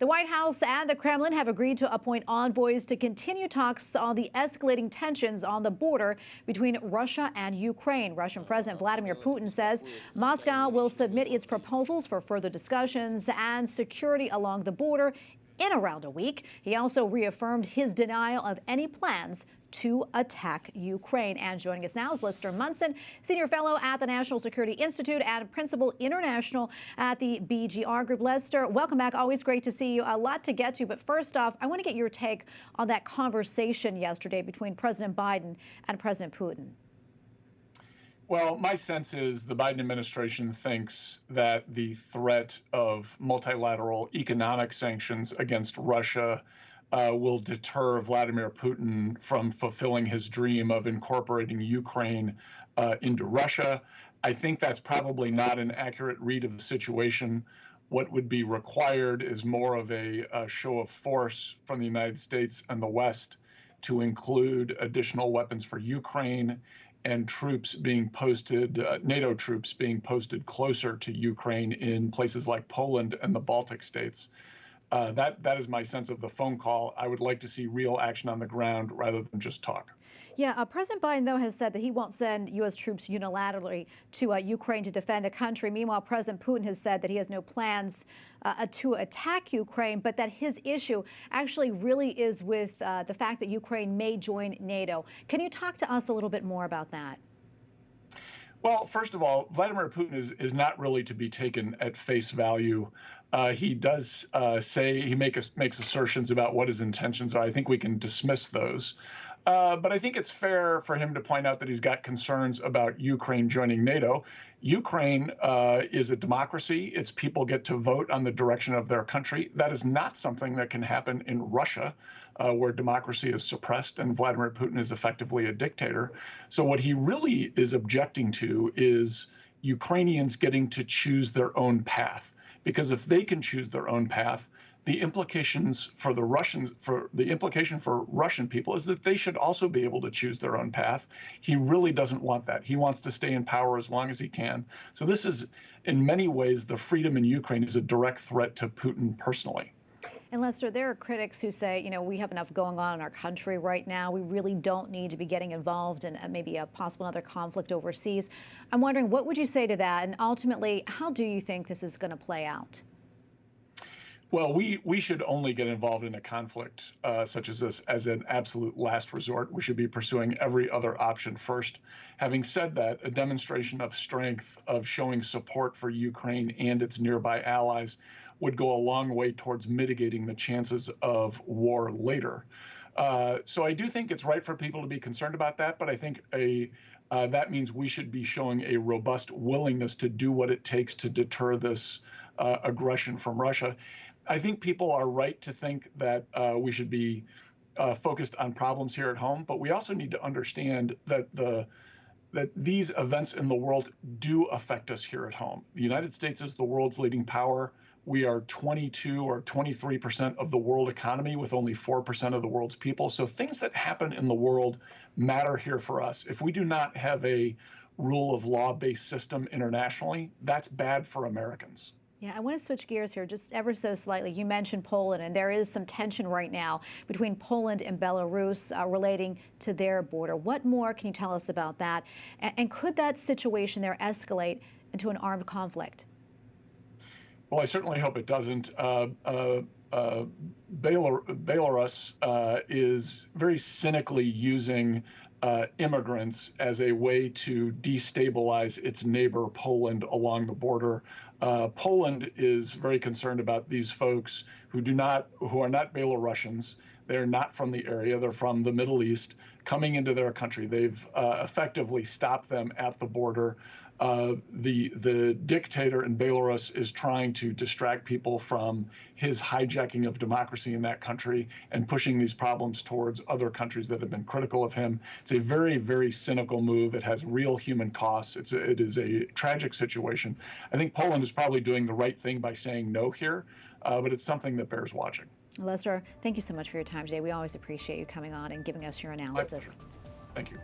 The White House and the Kremlin have agreed to appoint envoys to continue talks on the escalating tensions on the border between Russia and Ukraine. Russian President Vladimir Putin says Moscow will submit its proposals for further discussions and security along the border in around a week. He also reaffirmed his denial of any plans to attack Ukraine. And joining us now is Lester Munson, Senior Fellow at the National Security Institute and Principal International at the BGR Group. Lester, welcome back. Always great to see you. A lot to get to, but first off, I want to get your take on that conversation yesterday between President Biden and President Putin. Well, my sense is the Biden administration thinks that the threat of multilateral economic sanctions against Russia will deter Vladimir Putin from fulfilling his dream of incorporating Ukraine into Russia. I think that's probably not an accurate read of the situation. What would be required is more of a show of force from the United States and the West to include additional weapons for Ukraine and troops being posted, NATO troops being posted closer to Ukraine in places like Poland and the Baltic states. That is my sense of the phone call. I would like to see real action on the ground rather than just talk. Yeah, President Biden, though, has said that he won't send U.S. troops unilaterally to Ukraine to defend the country. Meanwhile, President Putin has said that he has no plans to attack Ukraine, but that his issue actually really is with the fact that Ukraine may join NATO. Can you talk to us a little bit more about that? Well, first of all, Vladimir Putin is not really to be taken at face value. He does say he makes assertions about what his intentions are. I think we can dismiss those. But I think it's fair for him to point out that he's got concerns about Ukraine joining NATO. Ukraine is a democracy. Its people get to vote on the direction of their country. That is not something that can happen in Russia, where democracy is suppressed and Vladimir Putin is effectively a dictator. So what he really is objecting to is Ukrainians getting to choose their own path. Because if they can choose their own path, the implications for the implication for Russian people is that they should also be able to choose their own path. He really doesn't want that. He wants to stay in power as long as he can. So this is, in many ways, the freedom in Ukraine is a direct threat to Putin personally. And Lester, there are critics who say, we have enough going on in our country right now. We really don't need to be getting involved in maybe a possible another conflict overseas. I'm wondering, what would you say to that? And ultimately, how do you think this is going to play out? Well, we should only get involved in a conflict such as this as an absolute last resort. We should be pursuing every other option first. Having said that, a demonstration of strength, of showing support for Ukraine and its nearby allies would go a long way towards mitigating the chances of war later. So I do think it's right for people to be concerned about that, but I think that means we should be showing a robust willingness to do what it takes to deter this aggression from Russia. I think people are right to think that we should be focused on problems here at home, but we also need to understand that these events in the world do affect us here at home. The United States is the world's leading power. We are 22 or 23% of the world economy with only 4% of the world's people. So things that happen in the world matter here for us. If we do not have a rule of law-based system internationally, that's bad for Americans. Yeah, I want to switch gears here just ever so slightly. You mentioned Poland, and there is some tension right now between Poland and Belarus relating to their border. What more can you tell us about that? And could that situation there escalate into an armed conflict? Well, I certainly hope it doesn't. Belarus is very cynically using immigrants as a way to destabilize its neighbor Poland along the border. Poland is very concerned about these folks who are not Belarusians. They're not from the area. They're from the Middle East coming into their country. They've effectively stopped them at the border. The dictator in Belarus is trying to distract people from his hijacking of democracy in that country and pushing these problems towards other countries that have been critical of him. It's a very, very cynical move. It has real human costs. It is a tragic situation. I think Poland is probably doing the right thing by saying no here, but it's something that bears watching. Lester, thank you so much for your time today. We always appreciate you coming on and giving us your analysis. Thank you.